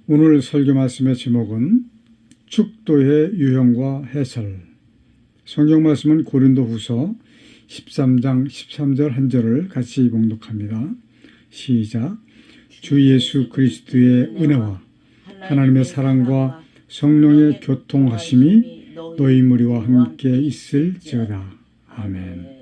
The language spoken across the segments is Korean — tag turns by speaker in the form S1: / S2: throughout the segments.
S1: 오늘 설교 말씀의 제목은 축도의 유형과 해설. 성경 말씀은 고린도후서 13장 13절 한 절을 같이 봉독합니다. 시작. 주 예수 그리스도의 은혜와 하나님의 사랑과 성령의 교통하심이 너희 무리와 함께 있을지어다. 아멘.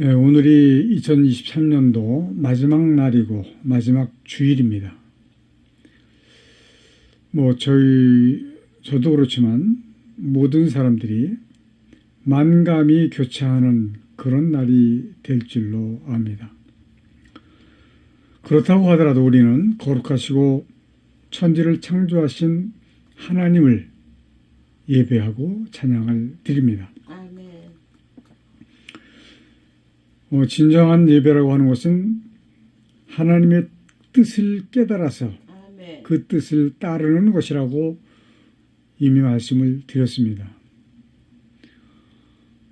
S1: 오늘이 2023년도 마지막 날이고 마지막 주일입니다. 저도 그렇지만 모든 사람들이 만감이 교차하는 그런 날이 될 줄로 압니다. 그렇다고 하더라도 우리는 거룩하시고 천지를 창조하신 하나님을 예배하고 찬양을 드립니다. 진정한 예배라고 하는 것은 하나님의 뜻을 깨달아서 그 뜻을 따르는 것이라고 이미 말씀을 드렸습니다.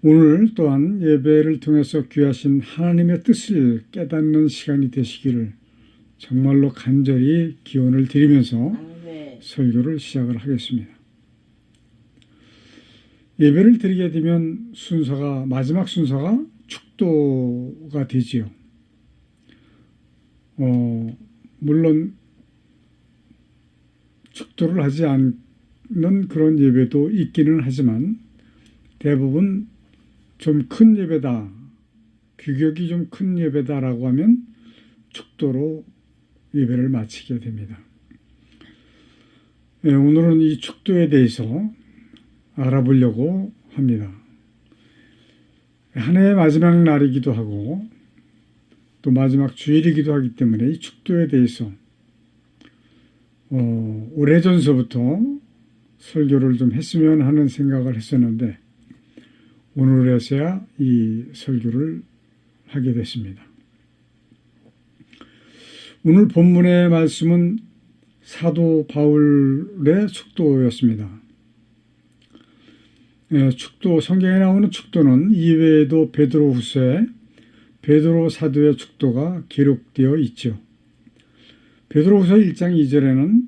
S1: 오늘 또한 예배를 통해서 귀하신 하나님의 뜻을 깨닫는 시간이 되시기를 정말로 간절히 기원을 드리면서 설교를 시작을 하겠습니다. 예배를 드리게 되면 마지막 순서가 축도가 되지요. 물론 축도를 하지 않는 그런 예배도 있기는 하지만 대부분 좀 큰 예배다, 규격이 좀 큰 예배다라고 하면 축도로 예배를 마치게 됩니다. 오늘은 이 축도에 대해서 알아보려고 합니다. 한 해의 마지막 날이기도 하고 또 마지막 주일이기도 하기 때문에 이 축도에 대해서 오래전서부터 설교를 좀 했으면 하는 생각을 했었는데 오늘에서야 이 설교를 하게 됐습니다. 오늘 본문의 말씀은 사도 바울의 축도였습니다. 축도, 성경에 나오는 축도는 이외에도 베드로후서에 베드로 사도의 축도가 기록되어 있죠. 베드로후서 1장 2절에는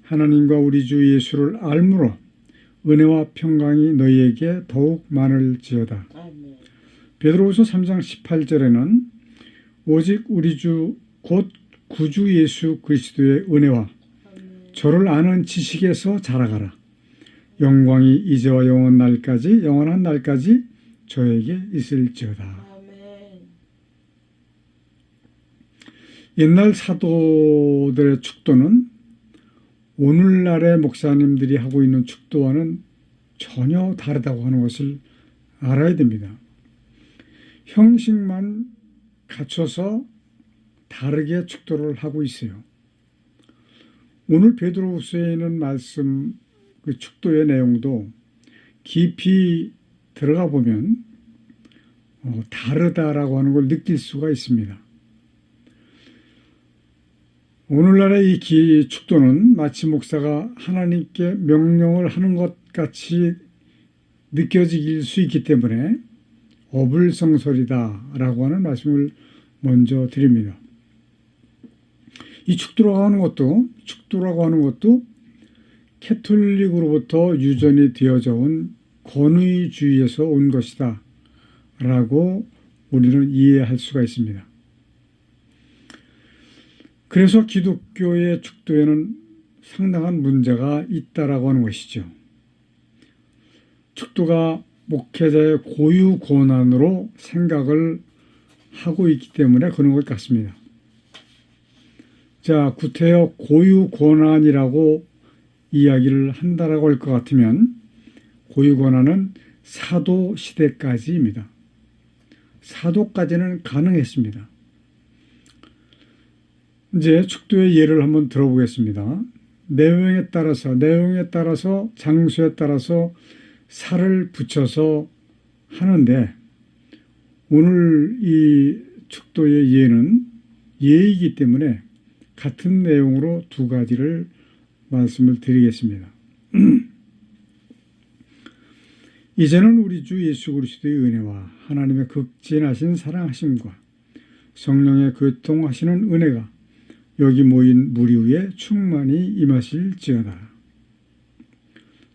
S1: 하나님과 우리 주 예수를 알므로 은혜와 평강이 너희에게 더욱 많을지어다. 베드로후서 3장 18절에는 오직 우리 주 곧 구주 예수 그리스도의 은혜와 저를 아는 지식에서 자라가라. 영광이 이제와 영원한 날까지 저에게 있을지어다. 옛날 사도들의 축도는 오늘날의 목사님들이 하고 있는 축도와는 전혀 다르다고 하는 것을 알아야 됩니다. 형식만 갖춰서 다르게 축도를 하고 있어요. 오늘 베드로후서에 있는 말씀 그 축도의 내용도 깊이 들어가 보면 다르다라고 하는 걸 느낄 수가 있습니다. 오늘날의 이 축도는 마치 목사가 하나님께 명령을 하는 것 같이 느껴질 수 있기 때문에 어불성설이다라고 하는 말씀을 먼저 드립니다. 이 축도라고 하는 것도 캐톨릭으로부터 유전이 되어져 온 권위주의에서 온 것이다 라고 우리는 이해할 수가 있습니다. 그래서 기독교의 축도에는 상당한 문제가 있다라고 하는 것이죠. 축도가 목회자의 고유 권한으로 생각을 하고 있기 때문에 그런 것 같습니다. 자, 구태여 고유 권한이라고 이야기를 한다라고 할 것 같으면 고유 권한은 사도 시대까지입니다. 사도까지는 가능했습니다. 이제 축도의 예를 한번 들어보겠습니다. 내용에 따라서 장소에 따라서 살을 붙여서 하는데 오늘 이 축도의 예는 예이기 때문에 같은 내용으로 두 가지를 말씀을 드리겠습니다. 이제는 우리 주 예수 그리스도의 은혜와 하나님의 극진하신 사랑하심과 성령의 교통하시는 은혜가 여기 모인 무리 위에 충만히 임하실지어다.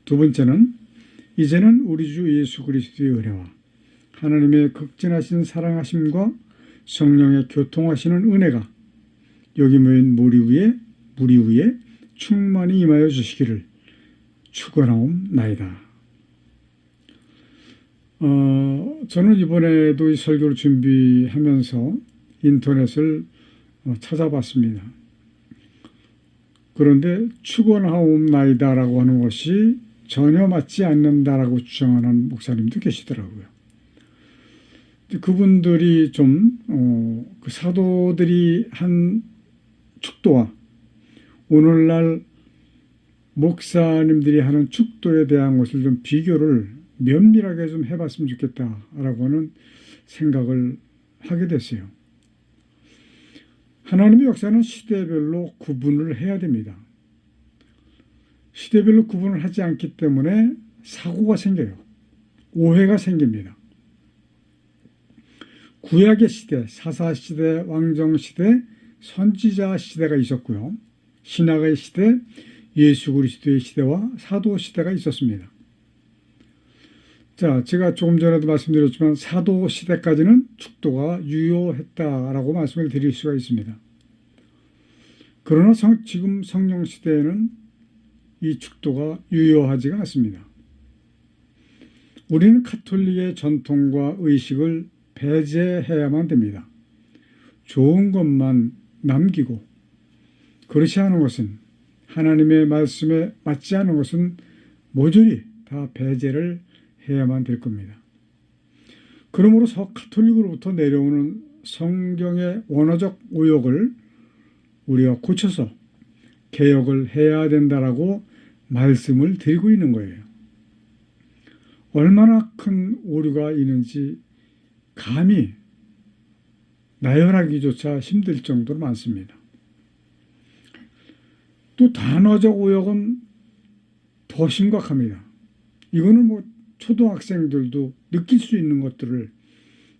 S1: 두 번째는 이제는 우리 주 예수 그리스도의 은혜와 하나님의 극진하신 사랑하심과 성령의 교통하시는 은혜가 여기 모인 무리 위에 충만히 임하여 주시기를 축원하옵나이다. 저는 이번에도 이 설교를 준비하면서 인터넷을 찾아봤습니다. 그런데 축원하옵나이다라고 하는 것이 전혀 맞지 않는다라고 주장하는 목사님도 계시더라고요. 그분들이 그 사도들이 한 축도와 오늘날 목사님들이 하는 축도에 대한 것을 좀 비교를 면밀하게 좀 해봤으면 좋겠다라고 하는 생각을 하게 됐어요. 하나님의 역사는 시대별로 구분을 해야 됩니다. 시대별로 구분을 하지 않기 때문에 사고가 생겨요. 오해가 생깁니다. 구약의 시대, 사사시대, 왕정시대, 선지자 시대가 있었고요. 신약의 시대, 예수 그리스도의 시대와 사도시대가 있었습니다. 자, 제가 조금 전에도 말씀드렸지만 사도시대까지는 축도가 유효했다라고 말씀을 드릴 수가 있습니다. 그러나 지금 성령시대에는 이 축도가 유효하지가 않습니다. 우리는 가톨릭의 전통과 의식을 배제해야만 됩니다. 좋은 것만 남기고 그렇지 않은 것은 하나님의 말씀에 맞지 않은 것은 모조리 다 배제를 해야만 될 겁니다. 그러므로 가톨릭으로부터 내려오는 성경의 원어적 오역을 우리가 고쳐서 개혁을 해야 된다라고 말씀을 드리고 있는 거예요. 얼마나 큰 오류가 있는지 감히 나열하기조차 힘들 정도로 많습니다. 또 단어적 오역은 더 심각합니다. 이거는 초등학생들도 느낄 수 있는 것들을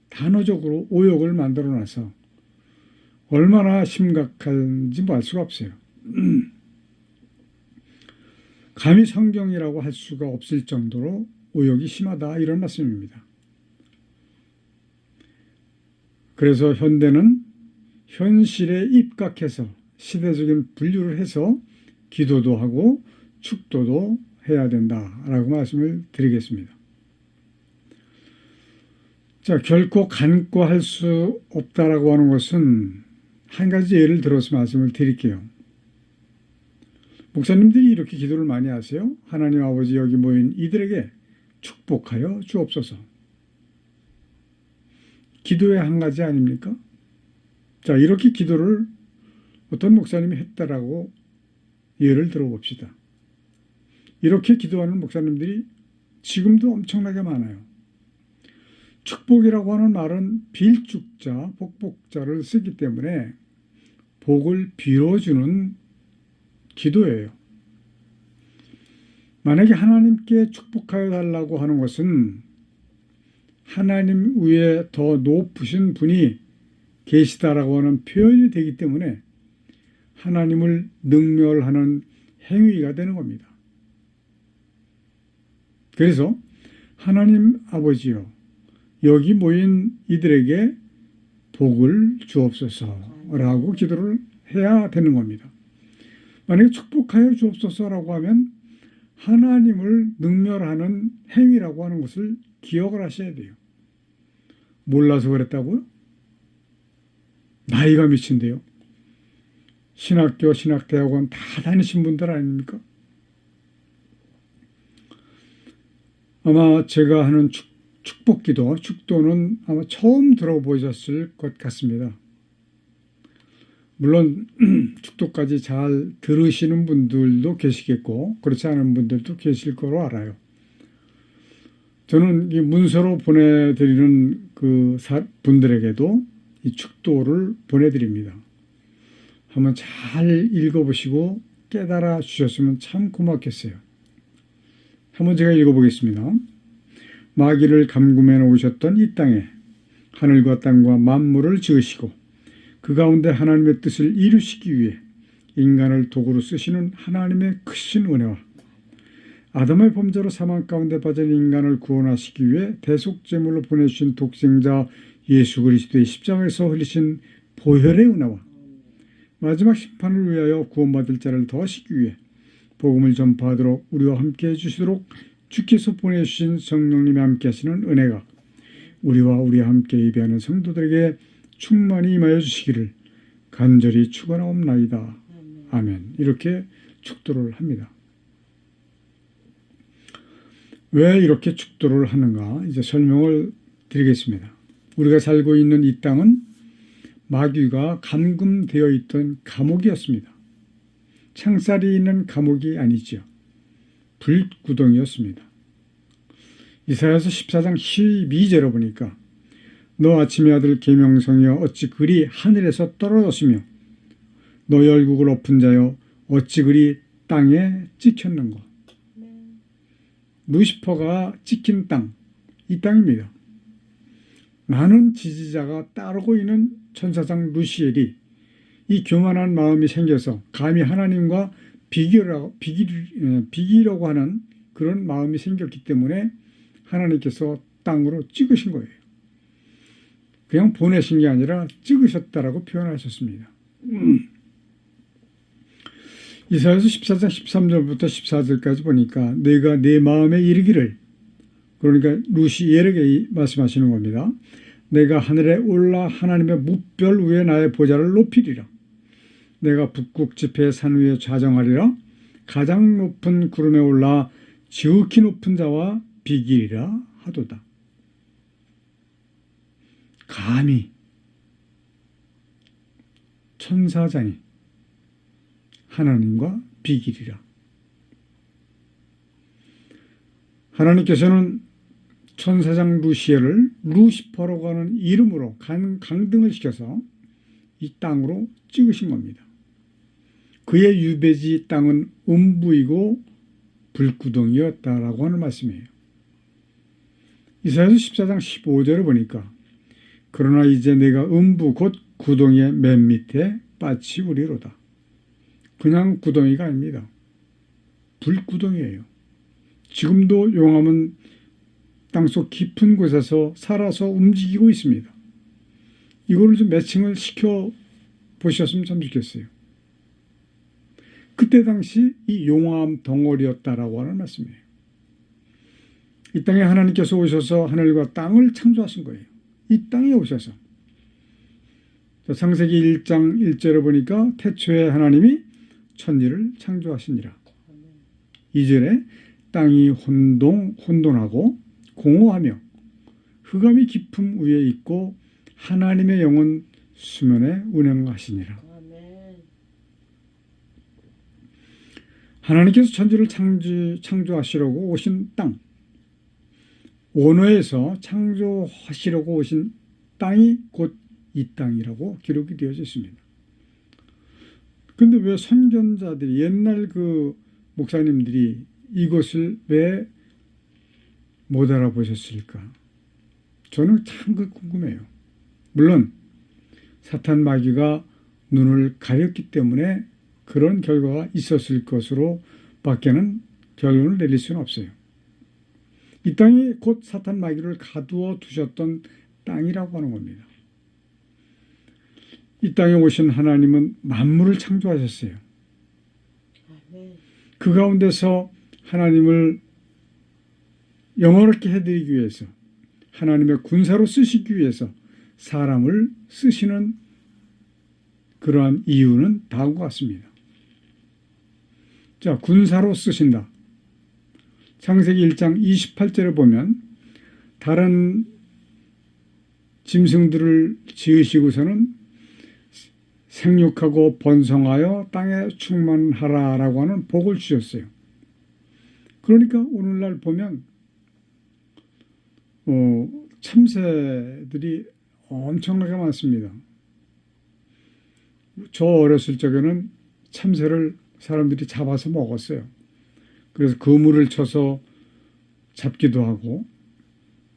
S1: 단어적으로 오역을 만들어 놔서 얼마나 심각한지 알 수가 없어요. 감히 성경이라고 할 수가 없을 정도로 오역이 심하다 이런 말씀입니다. 그래서 현대는 현실에 입각해서 시대적인 분류를 해서 기도도 하고 축도도 해야 된다라고 말씀을 드리겠습니다. 자, 결코 간과할 수 없다라고 하는 것은 한 가지 예를 들어서 말씀을 드릴게요. 목사님들이 이렇게 기도를 많이 하세요. 하나님 아버지 여기 모인 이들에게 축복하여 주옵소서. 기도의 한 가지 아닙니까? 자, 이렇게 기도를 어떤 목사님이 했다라고 예를 들어봅시다. 이렇게 기도하는 목사님들이 지금도 엄청나게 많아요. 축복이라고 하는 말은 빌축자, 복복자를 쓰기 때문에 복을 빌어주는 기도예요. 만약에 하나님께 축복하여 달라고 하는 것은 하나님 위에 더 높으신 분이 계시다라고 하는 표현이 되기 때문에 하나님을 능멸하는 행위가 되는 겁니다. 그래서 하나님 아버지요, 여기 모인 이들에게 복을 주옵소서라고 기도를 해야 되는 겁니다. 만약에 축복하여 주옵소서라고 하면 하나님을 능멸하는 행위라고 하는 것을 기억을 하셔야 돼요. 몰라서 그랬다고요? 나이가 몇인데요? 신학교, 신학대학원 다 다니신 분들 아닙니까? 아마 제가 하는 축복기도, 축도는 아마 처음 들어보셨을 것 같습니다. 물론 축도까지 잘 들으시는 분들도 계시겠고 그렇지 않은 분들도 계실 거로 알아요. 저는 이 문서로 보내드리는 그 분들에게도 이 축도를 보내드립니다. 한번 잘 읽어보시고 깨달아 주셨으면 참 고맙겠어요. 한번 제가 읽어보겠습니다. 마귀를 감금해 놓으셨던 이 땅에 하늘과 땅과 만물을 지으시고 그 가운데 하나님의 뜻을 이루시기 위해 인간을 도구로 쓰시는 하나님의 크신 은혜와 아담의 범죄로 사망 가운데 빠진 인간을 구원하시기 위해 대속제물로 보내주신 독생자 예수 그리스도의 십자가에서 흘리신 보혈의 은혜와 마지막 심판을 위하여 구원받을 자를 더하시기 위해 복음을 전파하도록 우리와 함께 해주시도록 주께서 보내주신 성령님이 함께 하시는 은혜가 우리와 우리와 함께 예배하는 성도들에게 충만히 임하여 주시기를 간절히 축원하옵나이다. 아멘. 이렇게 축도를 합니다. 왜 이렇게 축도를 하는가 이제 설명을 드리겠습니다. 우리가 살고 있는 이 땅은 마귀가 감금되어 있던 감옥이었습니다. 창살이 있는 감옥이 아니죠. 불구덩이였습니다. 이사야서 14장 12절에 보니까 너 아침의 아들 계명성이여 어찌 그리 하늘에서 떨어졌으며 너 열국을 엎은 자여 어찌 그리 땅에 찍혔는가. 루시퍼가 찍힌 땅, 이 땅입니다. 많은 지지자가 따르고 있는 천사장 루시엘이 이 교만한 마음이 생겨서 감히 하나님과 비기려고 하는 그런 마음이 생겼기 때문에 하나님께서 땅으로 찍으신 거예요. 그냥 보내신 게 아니라 찍으셨다라고 표현하셨습니다. 이사야서 14장 13절부터 14절까지 보니까 내가 내 마음에 이르기를, 그러니까 루시엘에게 말씀하시는 겁니다. 내가 하늘에 올라 하나님의 무별 위에 나의 보좌를 높이리라. 내가 북극 지폐의 산 위에 좌정하리라. 가장 높은 구름에 올라 지극히 높은 자와 비기리라 하도다. 감히 천사장이 하나님과 비기리라. 하나님께서는 천사장 루시엘을 루시퍼라고 하는 이름으로 강등을 시켜서 이 땅으로 찍으신 겁니다. 그의 유배지 땅은 음부이고 불구덩이였다라고 하는 말씀이에요. 이사야서 14장 15절을 보니까 그러나 이제 내가 음부 곧 구덩이의 맨 밑에 빠치우리로다. 그냥 구덩이가 아닙니다. 불구덩이에요. 지금도 용암은 땅속 깊은 곳에서 살아서 움직이고 있습니다. 이거를 좀 매칭을 시켜 보셨으면 참 좋겠어요. 그때 당시 이 용암 덩어리였다라고 하는 말씀이에요. 이 땅에 하나님께서 오셔서 하늘과 땅을 창조하신 거예요. 이 땅에 오셔서. 창세기 1장 1절에 보니까 태초에 하나님이 천지를 창조하시니라. 2절에 땅이 혼돈하고 공허하며 흑암이 깊음 위에 있고 하나님의 영은 수면에 운행하시니라. 하나님께서 천지를 창조하시려고 오신 땅, 원어에서 창조하시려고 오신 땅이 곧 이 땅이라고 기록이 되어져 있습니다. 그런데 왜 선견자들이, 옛날 그 목사님들이 이것을 왜 못 알아보셨을까? 저는 참 궁금해요. 물론 사탄 마귀가 눈을 가렸기 때문에 그런 결과가 있었을 것으로 밖에는 결론을 내릴 수는 없어요. 이 땅이 곧 사탄 마귀를 가두어 두셨던 땅이라고 하는 겁니다. 이 땅에 오신 하나님은 만물을 창조하셨어요. 그 가운데서 하나님을 영원하게 해드리기 위해서, 하나님의 군사로 쓰시기 위해서 사람을 쓰시는 그러한 이유는 다음과 같습니다. 자, 군사로 쓰신다. 창세기 1장 28절에 보면 다른 짐승들을 지으시고서는 생육하고 번성하여 땅에 충만하라라고 하는 복을 주셨어요. 그러니까 오늘날 보면 참새들이 엄청나게 많습니다. 저 어렸을 적에는 참새를 사람들이 잡아서 먹었어요. 그래서 그물을 쳐서 잡기도 하고,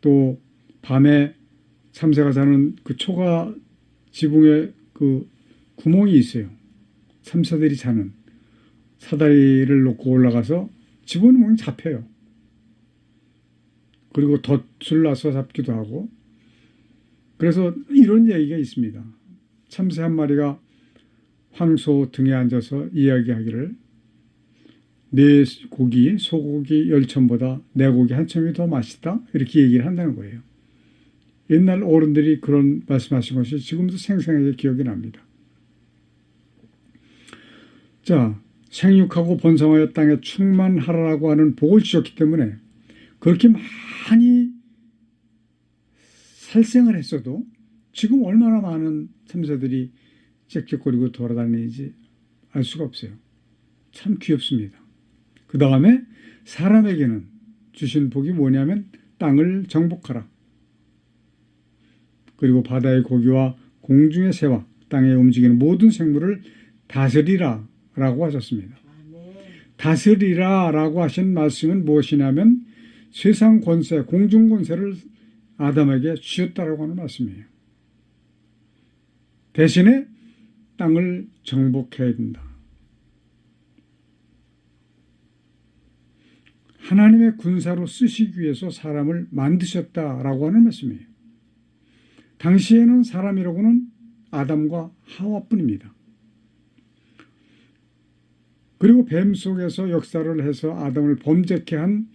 S1: 또 밤에 참새가 사는 그 초가 지붕에 그 구멍이 있어요. 참새들이 자는. 사다리를 놓고 올라가서 집어넣으면 잡혀요. 그리고 덫을 놔서 잡기도 하고. 그래서 이런 얘기가 있습니다. 참새 한 마리가 황소 등에 앉아서 이야기하기를 내 고기, 소고기 10첨보다 내 고기 한 첨이 더 맛있다? 이렇게 얘기를 한다는 거예요. 옛날 어른들이 그런 말씀하신 것이 지금도 생생하게 기억이 납니다. 자, 생육하고 번성하여 땅에 충만하라고 하는 복을 주셨기 때문에 그렇게 많이 살생을 했어도 지금 얼마나 많은 참새들이 짹짹거리고 돌아다니는지 알 수가 없어요. 참 귀엽습니다. 그 다음에 사람에게는 주신 복이 뭐냐면 땅을 정복하라. 그리고 바다의 고기와 공중의 새와 땅에 움직이는 모든 생물을 다스리라 라고 하셨습니다. 다스리라 라고 하신 말씀은 무엇이냐면 세상 권세, 공중 권세를 아담에게 주셨다라고 하는 말씀이에요. 대신에 땅을 정복해야 된다. 하나님의 군사로 쓰시기 위해서 사람을 만드셨다라고 하는 말씀이에요. 당시에는 사람이라고는 아담과 하와뿐입니다. 그리고 뱀 속에서 역사를 해서 아담을 범죄케 한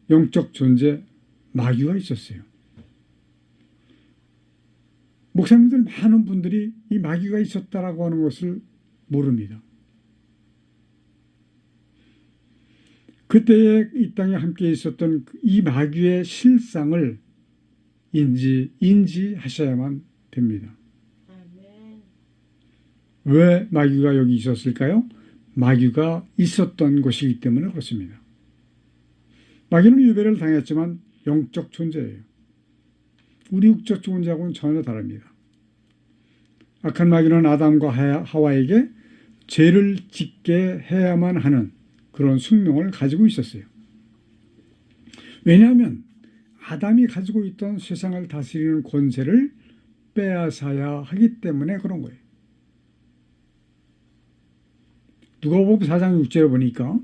S1: 영적 존재 마귀가 있었어요. 목사님들 많은 분들이 이 마귀가 있었다라고 하는 것을 모릅니다. 그때에 이 땅에 함께 있었던 이 마귀의 실상을 인지하셔야만 됩니다. 왜 마귀가 여기 있었을까요? 마귀가 있었던 곳이기 때문에 그렇습니다. 마귀는 유배를 당했지만 영적 존재예요. 우리 육적 존재하고는 전혀 다릅니다. 악한 마귀는 아담과 하와에게 죄를 짓게 해야만 하는 그런 숙명을 가지고 있었어요. 왜냐하면 아담이 가지고 있던 세상을 다스리는 권세를 빼앗아야 하기 때문에 그런 거예요. 누가복음 4장 6절에 보니까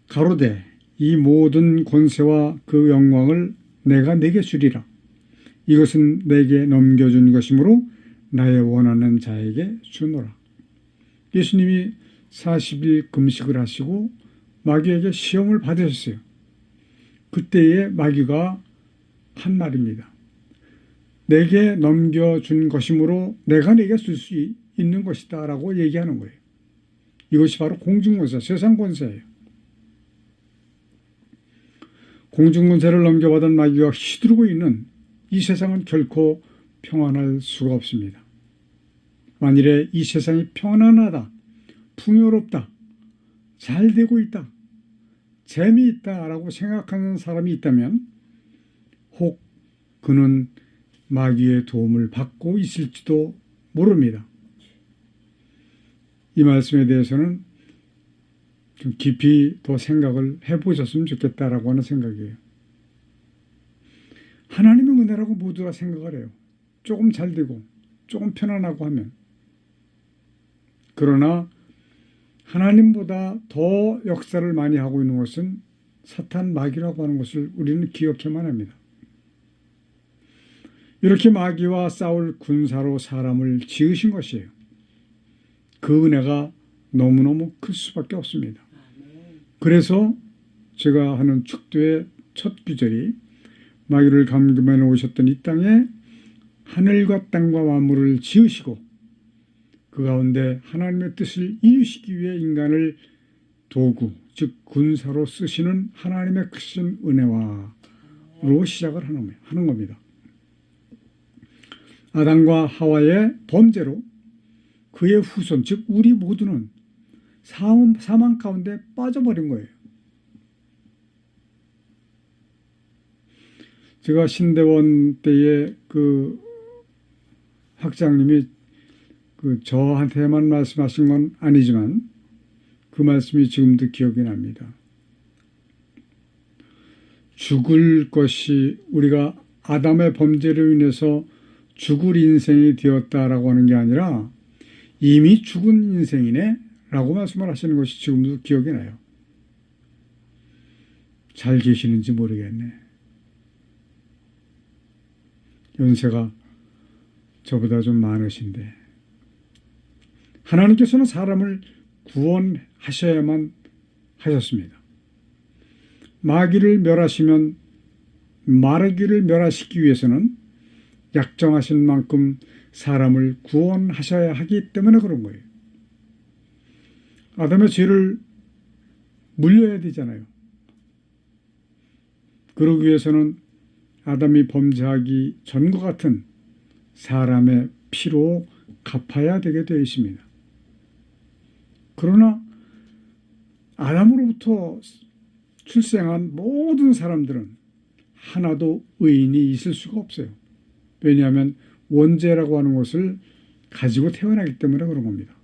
S1: 가로되 이 모든 권세와 그 영광을 내가 네게 주리라. 이것은 내게 넘겨준 것이므로 나의 원하는 자에게 주노라. 예수님이 40일 금식을 하시고 마귀에게 시험을 받으셨어요. 그때에 마귀가 한 말입니다. 내게 넘겨준 것이므로 내가 내게 줄 수 있는 것이다 라고 얘기하는 거예요. 이것이 바로 공중권세, 세상 권세예요. 공중권세를 넘겨받은 마귀가 휘두르고 있는 이 세상은 결코 평안할 수가 없습니다. 만일에 이 세상이 평안하다, 풍요롭다, 잘 되고 있다, 재미있다라고 생각하는 사람이 있다면 혹 그는 마귀의 도움을 받고 있을지도 모릅니다. 이 말씀에 대해서는 좀 깊이 더 생각을 해보셨으면 좋겠다라고 하는 생각이에요. 하나님의 은혜라고 모두가 생각을 해요. 조금 잘 되고 조금 편안하고 하면. 그러나 하나님보다 더 역사를 많이 하고 있는 것은 사탄 마귀라고 하는 것을 우리는 기억해야만 합니다. 이렇게 마귀와 싸울 군사로 사람을 지으신 것이에요. 그 은혜가 너무너무 클 수밖에 없습니다. 그래서 제가 하는 축도의 첫 구절이 마귀를 감금해 놓으셨던 이 땅에 하늘과 땅과 만물을 지으시고 그 가운데 하나님의 뜻을 이루시기 위해 인간을 도구, 즉 군사로 쓰시는 하나님의 크신 은혜와로 시작을 하는 겁니다. 아담과 하와의 범죄로 그의 후손, 즉 우리 모두는 사망 가운데 빠져버린 거예요. 제가 신대원 때에 그 학장님이 저한테만 말씀하신 건 아니지만 그 말씀이 지금도 기억이 납니다. 죽을 것이 우리가 아담의 범죄로 인해서 죽을 인생이 되었다라고 하는 게 아니라 이미 죽은 인생이네 라고 말씀을 하시는 것이 지금도 기억이 나요. 잘 계시는지 모르겠네. 연세가 저보다 좀 많으신데 하나님께서는 사람을 구원하셔야만 하셨습니다. 마귀를 멸하시면 마귀를 멸하시기 위해서는 약정하신 만큼 사람을 구원하셔야 하기 때문에 그런 거예요. 아담의 죄를 물려야 되잖아요. 그러기 위해서는 아담이 범죄하기 전과 같은 사람의 피로 갚아야 되게 되어 있습니다. 그러나 아담으로부터 출생한 모든 사람들은 하나도 의인이 있을 수가 없어요. 왜냐하면 원죄라고 하는 것을 가지고 태어나기 때문에 그런 겁니다.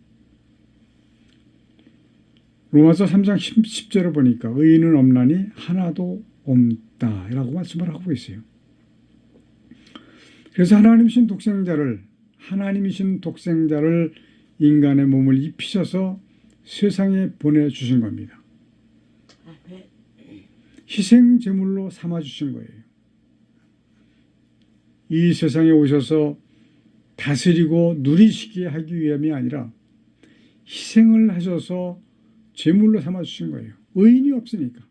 S1: 로마서 3장 10절을 보니까 의인은 없나니 하나도 없다라고 말씀을 하고 있어요. 그래서 하나님이신 독생자를 인간의 몸을 입히셔서 세상에 보내주신 겁니다. 희생제물로 삼아주신 거예요. 이 세상에 오셔서 다스리고 누리시게 하기 위함이 아니라 희생을 하셔서 제물로 삼아주신 거예요. 의인이 없으니까.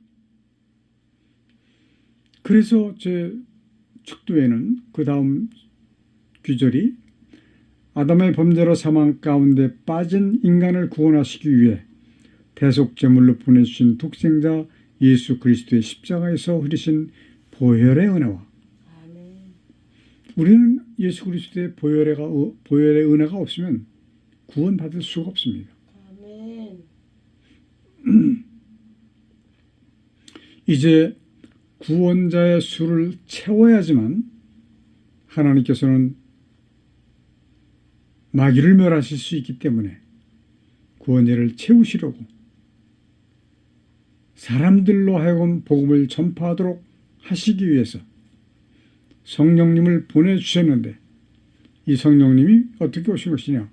S1: 그래서 제 축도에는 그 다음 규절이 아담의 범죄로 사망 가운데 빠진 인간을 구원하시기 위해 대속제물로 보내주신 독생자 예수 그리스도의 십자가에서 흐리신 보혈의 은혜와 우리는 예수 그리스도의 보혈의 은혜가 없으면 구원받을 수가 없습니다. 이제 구원자의 수를 채워야지만 하나님께서는 마귀를 멸하실 수 있기 때문에 구원자를 채우시려고 사람들로 하여금 복음을 전파하도록 하시기 위해서 성령님을 보내주셨는데 이 성령님이 어떻게 오신 것이냐?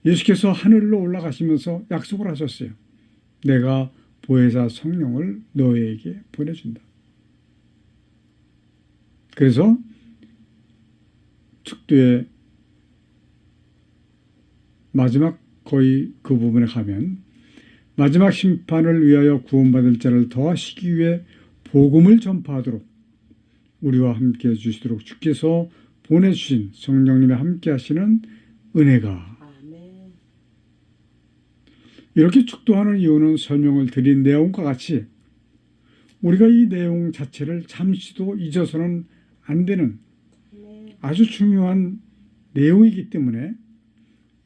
S1: 예수께서 하늘로 올라가시면서 약속을 하셨어요. 내가 보혜사 성령을 너에게 보내준다. 그래서 축도의 마지막 거의 그 부분에 가면 마지막 심판을 위하여 구원받을 자를 더하시기 위해 복음을 전파하도록 우리와 함께 해주시도록 주께서 보내주신 성령님과 함께 하시는 은혜가 이렇게 축도하는 이유는 설명을 드린 내용과 같이 우리가 이 내용 자체를 잠시도 잊어서는 안 되는 아주 중요한 내용이기 때문에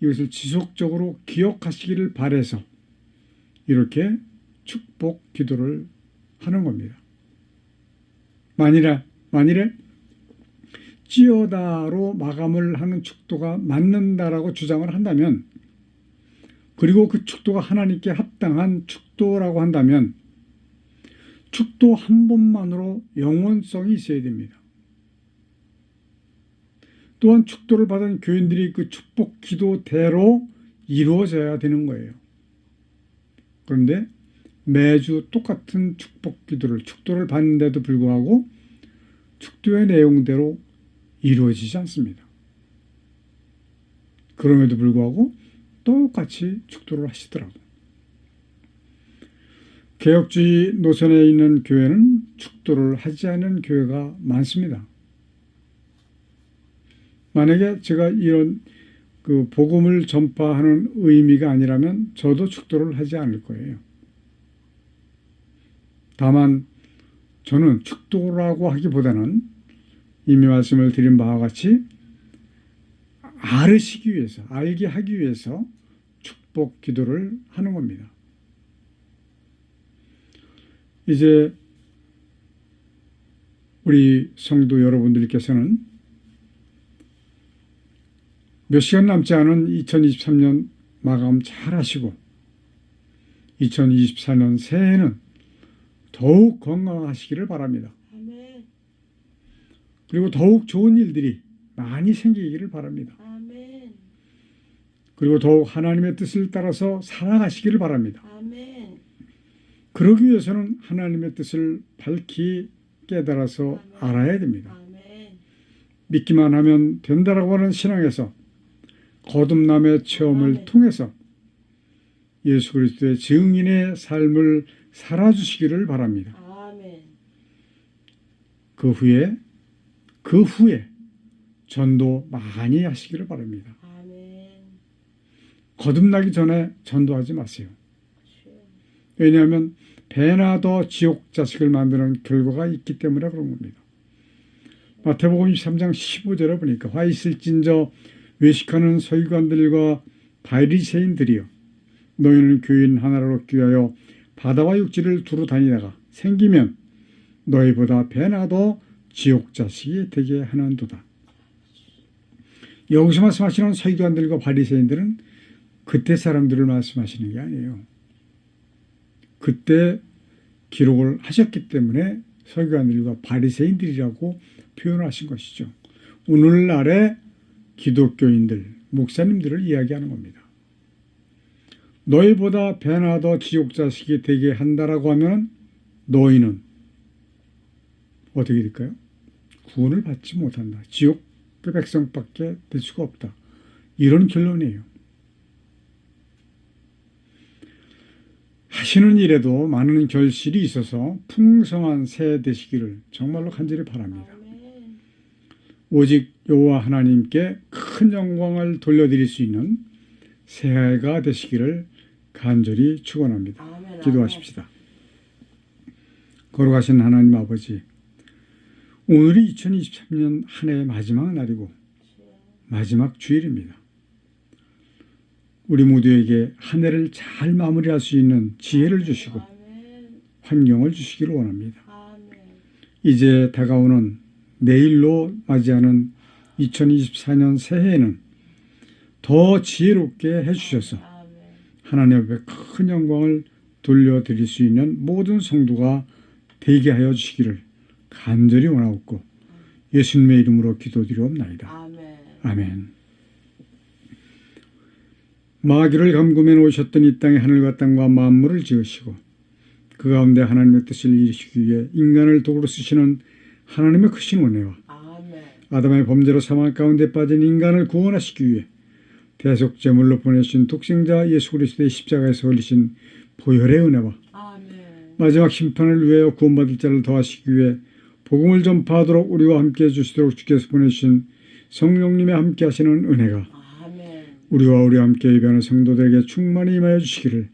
S1: 이것을 지속적으로 기억하시기를 바라서 이렇게 축복 기도를 하는 겁니다. 만일에 찌어다로 마감을 하는 축도가 맞는다라고 주장을 한다면 그리고 그 축도가 하나님께 합당한 축도라고 한다면 축도 한 번만으로 영원성이 있어야 됩니다. 또한 축도를 받은 교인들이 그 축복 기도대로 이루어져야 되는 거예요. 그런데 매주 똑같은 축도를 받는데도 불구하고 축도의 내용대로 이루어지지 않습니다. 그럼에도 불구하고 똑같이 축도를 하시더라고요. 개혁주의 노선에 있는 교회는 축도를 하지 않는 교회가 많습니다. 만약에 제가 이런 그 복음을 전파하는 의미가 아니라면 저도 축도를 하지 않을 거예요. 다만 저는 축도라고 하기보다는 이미 말씀을 드린 바와 같이 알게 하기 위해서 축복 기도를 하는 겁니다. 이제 우리 성도 여러분들께서는 몇 시간 남지 않은 2023년 마감 잘 하시고 2024년 새해에는 더욱 건강하시기를 바랍니다.
S2: 아멘.
S1: 그리고 더욱 좋은 일들이 많이 생기기를 바랍니다.
S2: 아멘.
S1: 그리고 더욱 하나님의 뜻을 따라서 살아가시기를 바랍니다.
S2: 아멘.
S1: 그러기 위해서는 하나님의 뜻을 밝히 깨달아서 알아야 됩니다.
S2: 아멘.
S1: 믿기만 하면 된다라고 하는 신앙에서 거듭남의 체험을
S2: 아멘.
S1: 통해서 예수 그리스도의 증인의 삶을 살아주시기를 바랍니다.
S2: 아멘.
S1: 그 후에 전도 많이 하시기를 바랍니다.
S2: 아멘.
S1: 거듭나기 전에 전도하지 마세요.
S2: 주여.
S1: 왜냐하면 배나 더 지옥 자식을 만드는 결과가 있기 때문에 그런 겁니다. 마태복음 23장 15절에 보니까 화 있을진저 외식하는 서기관들과 바리새인들이여 너희는 교인 하나를 얻기 위하여 바다와 육지를 두루 다니다가 생기면 너희보다 배나 더 지옥 자식이 되게 하는도다. 여기서 말씀하시는 서기관들과 바리새인들은 그때 사람들을 말씀하시는 게 아니에요. 그때 기록을 하셨기 때문에 서기관들과 바리새인들이라고 표현하신 것이죠. 오늘날의 기독교인들, 목사님들을 이야기하는 겁니다. 너희보다 배나 더 지옥 자식이 되게 한다라고 하면 너희는 어떻게 될까요? 구원을 받지 못한다. 지옥 백성밖에 될 수가 없다. 이런 결론이에요. 하시는 일에도 많은 결실이 있어서 풍성한 새 되시기를 정말로 간절히 바랍니다.
S2: 아멘.
S1: 오직 여호와 하나님께 큰 영광을 돌려드릴 수 있는 새해가 되시기를 간절히 축원합니다.
S2: 아멘.
S1: 기도하십시다. 거룩하신 하나님 아버지, 오늘이 2023년 한 해의 마지막 날이고 마지막 주일입니다. 우리 모두에게 한 해를 잘 마무리할 수 있는 지혜를 주시고
S2: 아멘.
S1: 환경을 주시기를 원합니다.
S2: 아멘.
S1: 이제 다가오는 내일로 맞이하는 2024년 새해에는 더 지혜롭게 해주셔서
S2: 아멘.
S1: 하나님 앞에 큰 영광을 돌려드릴 수 있는 모든 성도가 되게 하여 주시기를 간절히 원하옵고 예수님의 이름으로 기도드리옵나이다.
S2: 아멘.
S1: 아멘. 마귀를 감금해 놓으셨던 이 땅에 하늘과 땅과 만물을 지으시고 그 가운데 하나님의 뜻을 이루시기 위해 인간을 도구로 쓰시는 하나님의 크신 은혜와
S2: 아멘.
S1: 아담의 범죄로 사망 가운데 빠진 인간을 구원하시기 위해 대속제물로 보내신 독생자 예수 그리스도의 십자가에서 흘리신 보혈의 은혜와
S2: 아멘.
S1: 마지막 심판을 위하여 구원받을 자를 더하시기 위해 복음을 전파하도록 우리와 함께해 주시도록 주께서 보내주신 성령님의 함께 하시는 은혜가
S2: 아멘.
S1: 우리와 함께 예배하는 성도들에게 충만히 임하여 주시기를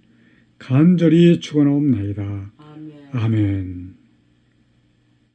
S1: 간절히 축원하옵나이다.
S2: 아멘.
S1: 아멘.